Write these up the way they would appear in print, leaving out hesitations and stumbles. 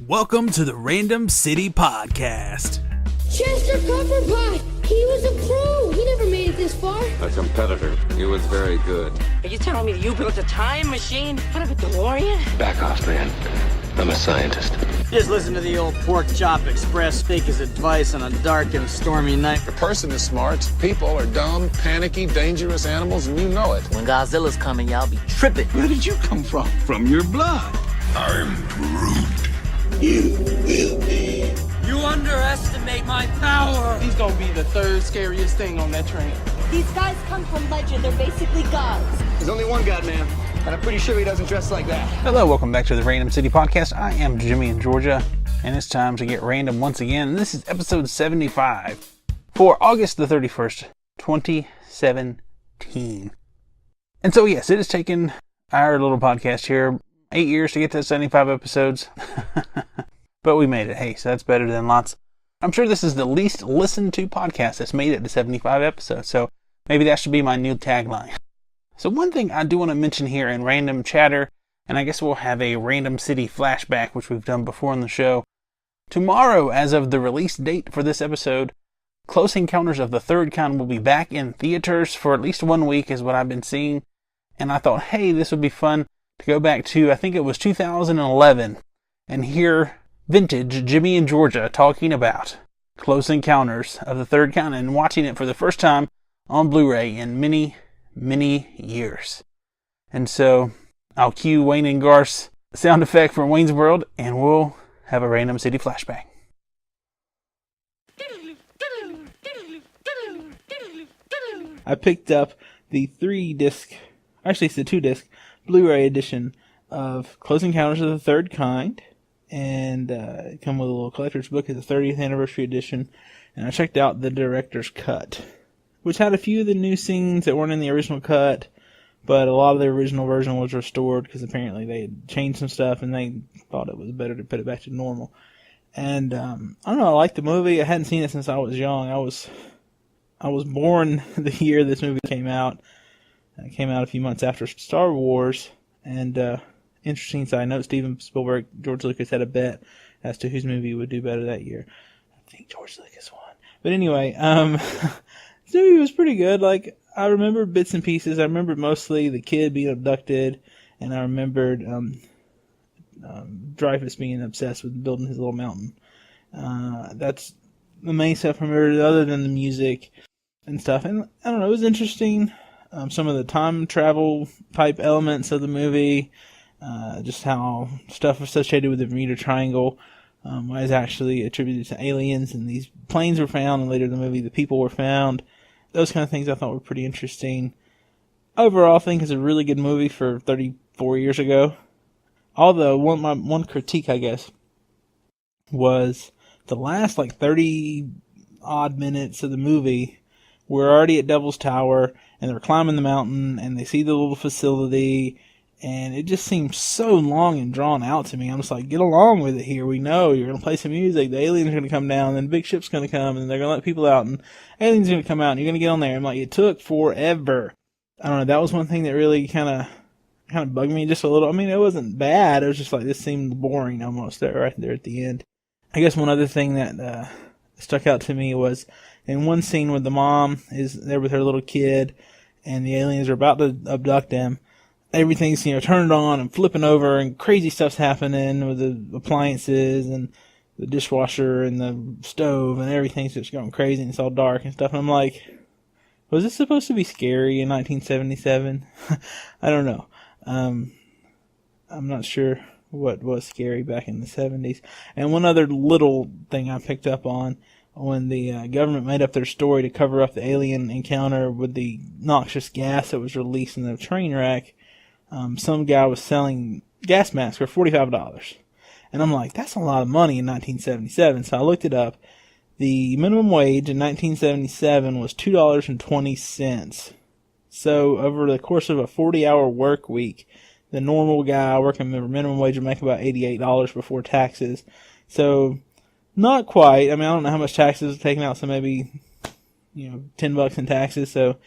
Welcome to the Random City Podcast. Chester Copperpot! He was a pro! He never made it this far. A competitor. He was very good. Are you telling me that you built a time machine out of a DeLorean? Back off, man. I'm a scientist. Just listen to the old Pork Chop Express speak his advice on a dark and stormy night. A person is smart, people are dumb, panicky, dangerous animals, and you know it. When Godzilla's coming, y'all be tripping. Where did you come from? From your blood. I'm Groot. You will be. You underestimate my power. He's gonna be the third scariest thing on that train. These guys come from legend. They're basically gods. There's only one god, man. And I'm pretty sure he doesn't dress like that. Hello, welcome back to the Random City Podcast. I am Jimmy in Georgia, and it's time to get random once again. And this is episode 75 for August the 31st, 2017. And so, yes, it has taken our little podcast here 8 years to get to 75 episodes. But we made it. Hey, so that's better than lots. I'm sure this is the least listened to podcast that's made it to 75 episodes. So maybe that should be my new tagline. So one thing I do want to mention here in random chatter, and I guess we'll have a Random City Flashback, which we've done before on the show. Tomorrow, as of the release date for this episode, Close Encounters of the Third Kind will be back in theaters for at least 1 week, is what I've been seeing. And I thought, hey, this would be fun to go back to, I think it was 2011, and hear vintage Jimmy in Georgia talking about Close Encounters of the Third Kind and watching it for the first time on Blu-ray in many years. And so I'll cue Wayne and Garth's sound effect from Wayne's World, and we'll have a Random City Flashback. I picked up the 3-disc, actually it's the 2-disc Blu-ray edition of Close Encounters of the Third Kind, and it come with a little collector's book. It's the 30th anniversary edition, and I checked out the director's cut, which had a few of the new scenes that weren't in the original cut, but a lot of the original version was restored because apparently they had changed some stuff and they thought it was better to put it back to normal. And I don't know, I liked the movie. I hadn't seen it since I was young. I was born the year this movie came out. It came out a few months after Star Wars. And interesting side note, Steven Spielberg, George Lucas had a bet as to whose movie would do better that year. I think George Lucas won. But anyway, this movie was pretty good. Like, I remember bits and pieces. I remember mostly the kid being abducted, and I remembered Dreyfuss being obsessed with building his little mountain. That's the main stuff I remember, other than the music and stuff. And I don't know, it was interesting. Some of the time travel type elements of the movie, just how stuff associated with the Bermuda Triangle was actually attributed to aliens, and these planes were found, and later in the movie the people were found. Those kind of things I thought were pretty interesting. Overall, I think it's a really good movie for 34 years ago. Although, one critique, I guess, was the last 30 odd minutes of the movie. We're already at Devil's Tower, and they're climbing the mountain, and they see the little facility, and it just seems so long and drawn out to me. I'm just like, get along with it here. We know you're going to play some music, the aliens are going to come down, and then the big ship's going to come, and they're going to let people out, and aliens are going to come out, and you're going to get on there. I'm like, it took forever. I don't know, that was one thing that really kind of bugged me just a little. I mean, it wasn't bad, it was just like, this seemed boring almost right there at the end. I guess one other thing that stuck out to me was in one scene where the mom is there with her little kid, and the aliens are about to abduct them. Everything's, turned on and flipping over, and crazy stuff's happening with the appliances and the dishwasher and the stove, and everything's just going crazy, and it's all dark and stuff. And I'm like, was this supposed to be scary in 1977? I don't know. I'm not sure what was scary back in the 70s. And one other little thing I picked up on, when the government made up their story to cover up the alien encounter with the noxious gas that was released in the train wreck, some guy was selling gas masks for $45. And I'm like, that's a lot of money in 1977. So I looked it up. The minimum wage in 1977 was $2.20. So over the course of a 40-hour work week, the normal guy working for minimum wage would make about $88 before taxes. So not quite. I mean, I don't know how much taxes are taken out, so maybe, $10 in taxes, so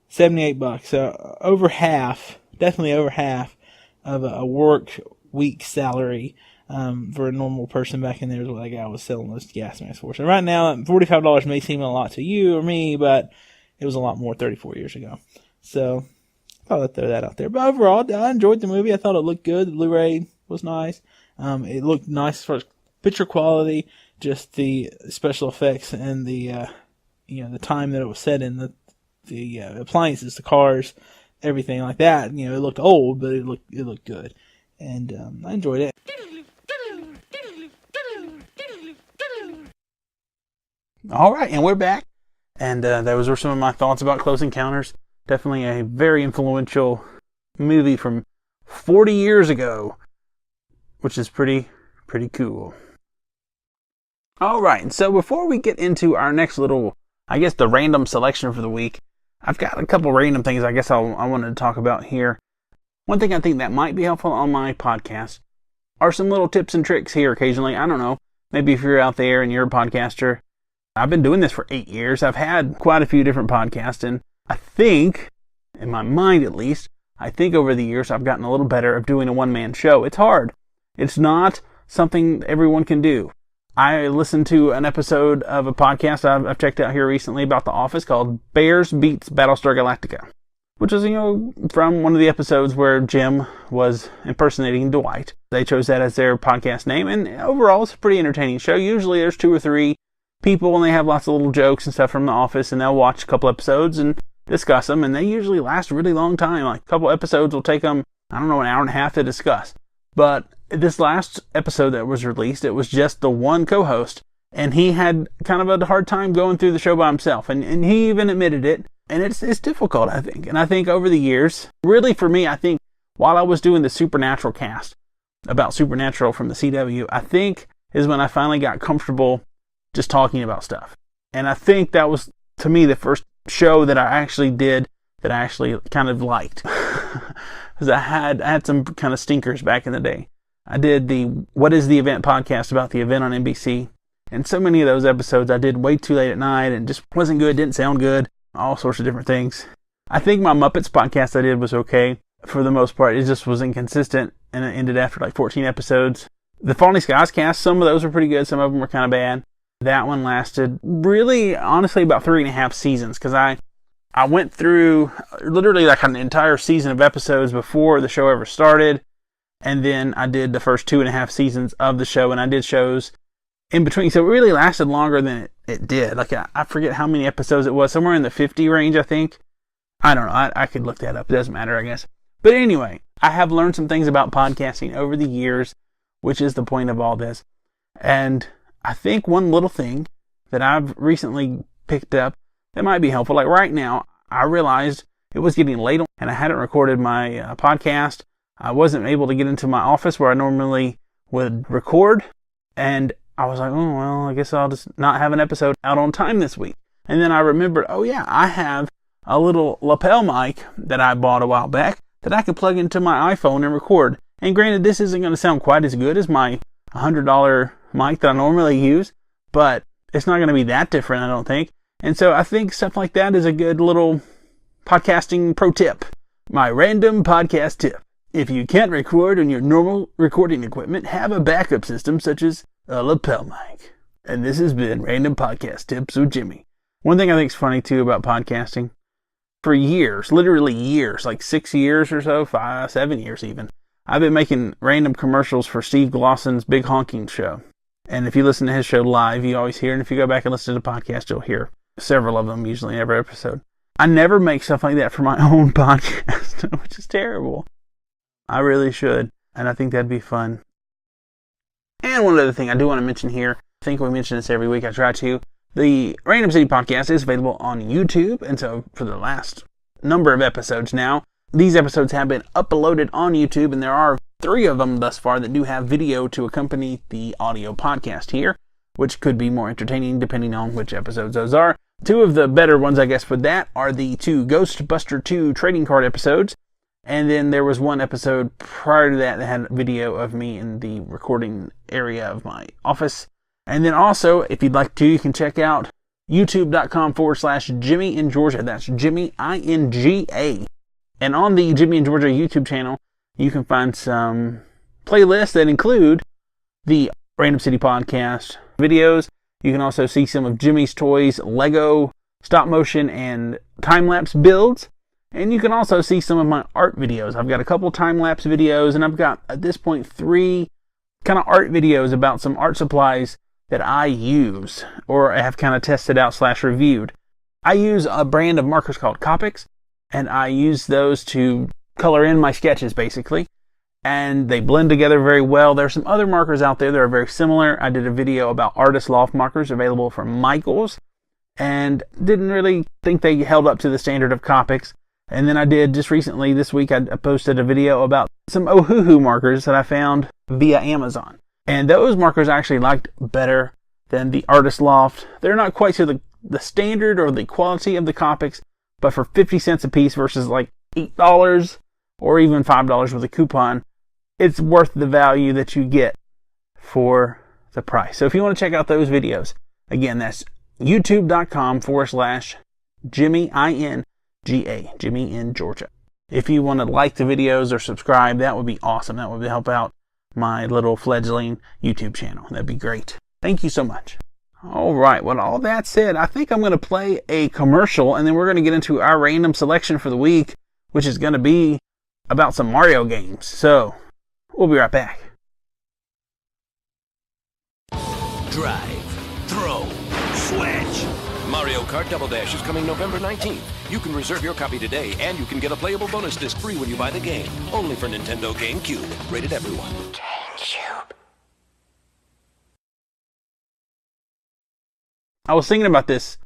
$78. So over half, definitely over half of a work week salary for a normal person back in there is what that guy was selling those gas masks for. So right now, $45 may seem a lot to you or me, but it was a lot more 34 years ago. So I thought I'd throw that out there. But overall, I enjoyed the movie. I thought it looked good. The Blu-ray was nice. It looked nice as far as picture quality, just the special effects and the the time that it was set in, the appliances, the cars, everything like that. It looked old, but it looked good, and I enjoyed it. All right, and we're back, and those were some of my thoughts about Close Encounters. Definitely a very influential movie from 40 years ago, which is pretty cool. All right, and so before we get into our next little, I guess, the random selection for the week, I've got a couple random things I guess I wanted to talk about here. One thing I think that might be helpful on my podcast are some little tips and tricks here occasionally. I don't know, maybe if you're out there and you're a podcaster. I've been doing this for 8 years. I've had quite a few different podcasts, and I think, in my mind at least, I think over the years I've gotten a little better at doing a one-man show. It's hard. It's not something everyone can do. I listened to an episode of a podcast I've checked out here recently about The Office called Bears Beats Battlestar Galactica, which is, from one of the episodes where Jim was impersonating Dwight. They chose that as their podcast name, and overall it's a pretty entertaining show. Usually there's 2 or 3 people, and they have lots of little jokes and stuff from The Office, and they'll watch a couple episodes and discuss them, and they usually last a really long time. Like, a couple episodes will take them, an hour and a half to discuss. But this last episode that was released, it was just the one co-host, and he had kind of a hard time going through the show by himself, and he even admitted it, and it's difficult, I think. And I think over the years, really for me, I think while I was doing the Supernatural cast about Supernatural from the CW, I think is when I finally got comfortable just talking about stuff. And I think that was, to me, the first show that I actually did that I actually kind of liked. Because I had some kind of stinkers back in the day. I did the What is the Event podcast about the event on NBC. And so many of those episodes I did way too late at night and just wasn't good, didn't sound good, all sorts of different things. I think my Muppets podcast I did was okay for the most part. It just was inconsistent, and it ended after like 14 episodes. The Falling Skies cast, some of those were pretty good, some of them were kind of bad. That one lasted really, honestly, about 3.5 seasons, because I went through literally like an entire season of episodes before the show ever started, and then I did the first 2.5 seasons of the show, and I did shows in between, so it really lasted longer than it did. Like, I forget how many episodes it was, somewhere in the 50 range, I think. I don't know, I could look that up, it doesn't matter, I guess. But anyway, I have learned some things about podcasting over the years, which is the point of all this. And I think one little thing that I've recently picked up that might be helpful, like right now, I realized it was getting late and I hadn't recorded my podcast. I wasn't able to get into my office where I normally would record, and I was like, oh, well, I guess I'll just not have an episode out on time this week. And then I remembered, oh yeah, I have a little lapel mic that I bought a while back that I could plug into my iPhone and record. And granted, this isn't going to sound quite as good as my $100 mic that I normally use, but it's not going to be that different, I don't think. And so I think stuff like that is a good little podcasting pro tip. My random podcast tip. If you can't record on your normal recording equipment, have a backup system such as a lapel mic. And this has been Random Podcast Tips with Jimmy. One thing I think is funny too about podcasting, for years, literally years, like 6 years or so, 7 years even, I've been making random commercials for Steve Glossen's Big Honking Show. And if you listen to his show live, you always hear, and if you go back and listen to the podcast, you'll hear several of them, usually in every episode. I never make stuff like that for my own podcast, which is terrible. I really should, and I think that'd be fun. And one other thing I do want to mention here, I think we mention this every week, I try to, the Random City Podcast is available on YouTube, and so for the last number of episodes now, these episodes have been uploaded on YouTube, and there are 3 of them thus far that do have video to accompany the audio podcast here, which could be more entertaining depending on which episodes those are. 2 of the better ones, I guess, for that are the 2 Ghostbuster 2 trading card episodes, and then there was one episode prior to that that had video of me in the recording area of my office. And then also, if you'd like to, you can check out youtube.com/Jimmy in Georgia. That's Jimmy, I-N-G-A. And on the Jimmy in Georgia YouTube channel, you can find some playlists that include the Random City Podcast videos. You can also see some of Jimmy's Toys Lego stop motion and time-lapse builds. And you can also see some of my art videos. I've got a couple time-lapse videos, and I've got, at this point, 3 kind of art videos about some art supplies that I use, or I have kind of tested out / reviewed. I use a brand of markers called Copics, and I use those to color in my sketches, basically. And they blend together very well. There are some other markers out there that are very similar. I did a video about Artist Loft markers available from Michaels, and didn't really think they held up to the standard of Copics. And then I did just recently, this week, I posted a video about some Ohuhu markers that I found via Amazon. And those markers I actually liked better than the Artist Loft. They're not quite to the standard or the quality of the Copics, but for 50 cents a piece versus like $8 or even $5 with a coupon, it's worth the value that you get for the price. So if you want to check out those videos, again, that's youtube.com/Jimmy, I-N-G-A, Jimmy in Georgia. If you want to like the videos or subscribe, that would be awesome. That would help out my little fledgling YouTube channel. That'd be great. Thank you so much. All right, with all that said, I think I'm going to play a commercial, and then we're going to get into our random selection for the week, which is going to be about some Mario games. So, we'll be right back. Drive, throw, switch. Mario Kart Double Dash is coming November 19th. You can reserve your copy today, and you can get a playable bonus disc free when you buy the game. Only for Nintendo GameCube. Rated everyone. GameCube. I was thinking about this.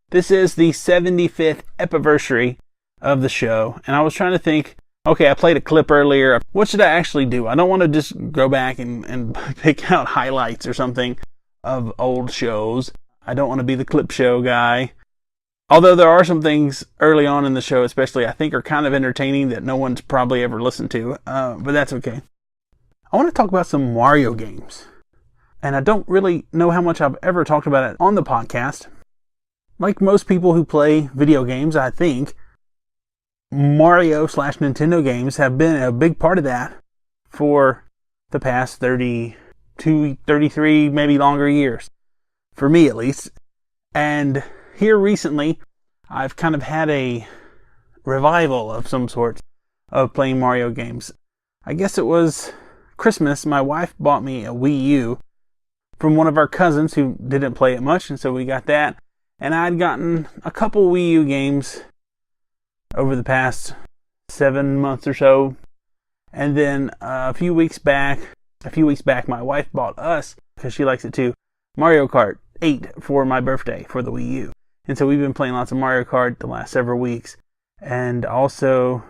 This is the 75th anniversary of the show, and I was trying to think, okay, I played a clip earlier. What should I actually do? I don't want to just go back and pick out highlights or something of old shows. I don't want to be the clip show guy. Although there are some things early on in the show, especially, I think are kind of entertaining that no one's probably ever listened to, but that's okay. I want to talk about some Mario games. And I don't really know how much I've ever talked about it on the podcast. Like most people who play video games, I think Mario / Nintendo games have been a big part of that for the past 32, 33, maybe longer years. For me, at least. And here recently, I've kind of had a revival of some sort of playing Mario games. I guess it was Christmas. My wife bought me a Wii U from one of our cousins who didn't play it much, and so we got that. And I'd gotten a couple Wii U games over the past 7 months or so. And then a few weeks back, my wife bought us, because she likes it too, Mario Kart 8 for my birthday for the Wii U. And so we've been playing lots of Mario Kart the last several weeks. And also,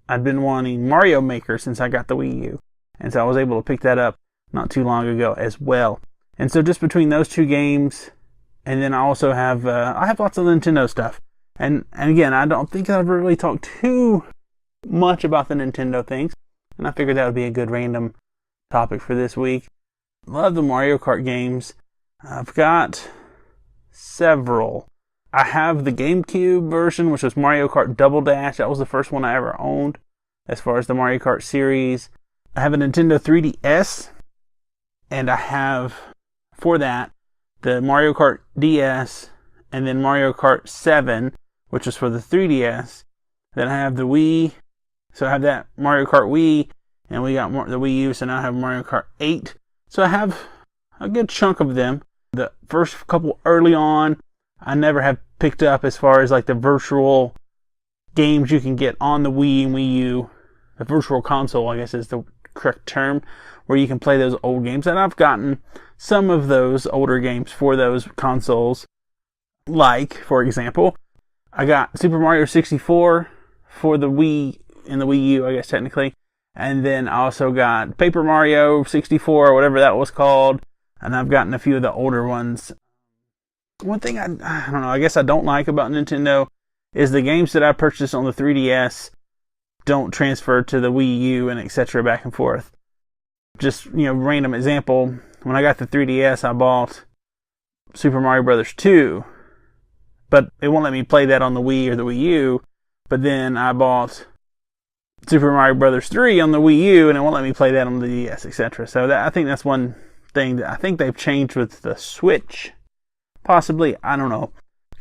I'd been wanting Mario Maker since I got the Wii U. And so I was able to pick that up not too long ago as well. And so just between those two games, and then I also have I have lots of Nintendo stuff. And again, I don't think I've really talked too much about the Nintendo things. And I figured that would be a good random topic for this week. Love the Mario Kart games. I've got several. I have the GameCube version, which was Mario Kart Double Dash. That was the first one I ever owned as far as the Mario Kart series. I have a Nintendo 3DS, and I have, for that, the Mario Kart DS, and then Mario Kart 7, which was for the 3DS. Then I have the Wii, so I have that Mario Kart Wii, and we got the Wii U, so now I have Mario Kart 8. So I have a good chunk of them. The first couple early on, I never have picked up as far as like the virtual games you can get on the Wii and Wii U. The virtual console, I guess is the correct term, where you can play those old games. And I've gotten some of those older games for those consoles. Like, for example, I got Super Mario 64 for the Wii and the Wii U, I guess technically. And then I also got Paper Mario 64 or whatever that was called. And I've gotten a few of the older ones. One thing I don't know, I guess I don't like about Nintendo is the games that I purchased on the 3DS don't transfer to the Wii U and etc. back and forth. Just, random example. When I got the 3DS, I bought Super Mario Bros. 2. But it won't let me play that on the Wii or the Wii U. But then I bought Super Mario Bros. 3 on the Wii U, and it won't let me play that on the DS, etc. So I think that's one thing that I think they've changed with the Switch. Possibly, I don't know.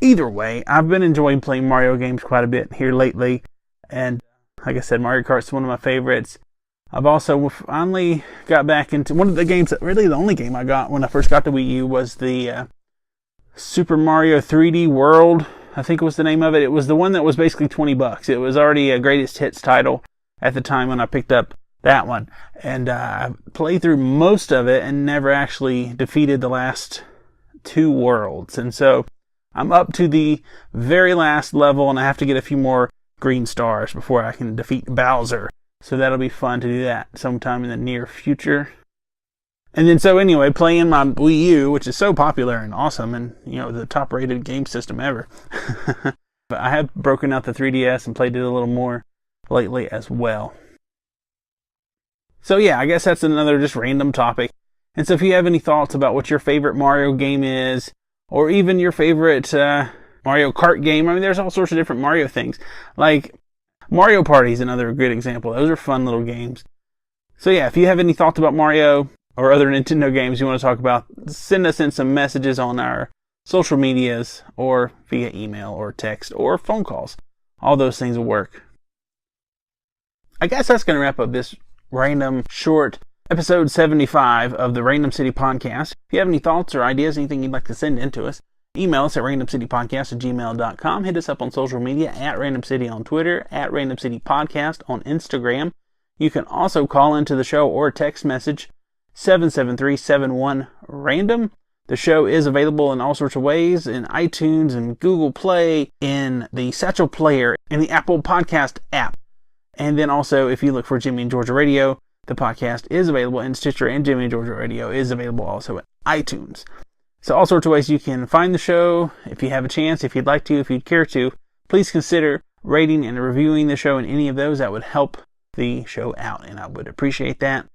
Either way, I've been enjoying playing Mario games quite a bit here lately. And like I said, Mario Kart's one of my favorites. I've also finally got back into one of the games, really the only game I got when I first got the Wii U was the Super Mario 3D World, I think was the name of it. It was the one that was basically $20. It was already a greatest hits title at the time when I picked up that one. And I played through most of it and never actually defeated the last 2 worlds. And so I'm up to the very last level and I have to get a few more green stars before I can defeat Bowser. So that'll be fun to do that sometime in the near future. And then so anyway, playing my Wii U, which is so popular and awesome and, you know, the top rated game system ever. But I have broken out the 3DS and played it a little more lately as well. So yeah, I guess that's another just random topic. And so if you have any thoughts about what your favorite Mario game is, or even your favorite Mario Kart game, I mean, there's all sorts of different Mario things. Like Mario Party is another good example. Those are fun little games. So yeah, if you have any thoughts about Mario or other Nintendo games you want to talk about, send us in some messages on our social medias or via email or text or phone calls. All those things will work. I guess that's going to wrap up this random short episode 75 of the Random City Podcast. If you have any thoughts or ideas, anything you'd like to send in to us, email us at randomcitypodcast@gmail.com. Hit us up on social media at Random City on Twitter, at Random City Podcast on Instagram. You can also call into the show or text message 773-71-RANDOM. The show is available in all sorts of ways, in iTunes and Google Play, in the Satchel Player, in the Apple Podcast app. And then also, if you look for Jimmy and Georgia Radio, the podcast is available in Stitcher, and Jimmy and Georgia Radio is available also in iTunes. So all sorts of ways you can find the show. If you have a chance, if you'd like to, if you'd care to, please consider rating and reviewing the show in any of those. That would help the show out, and I would appreciate that.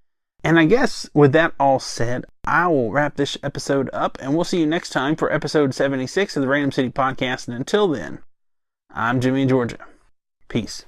And I guess with that all said, I will wrap this episode up, and we'll see you next time for episode 76 of the Random City Podcast. And until then, I'm Jimmy and Georgia. Peace.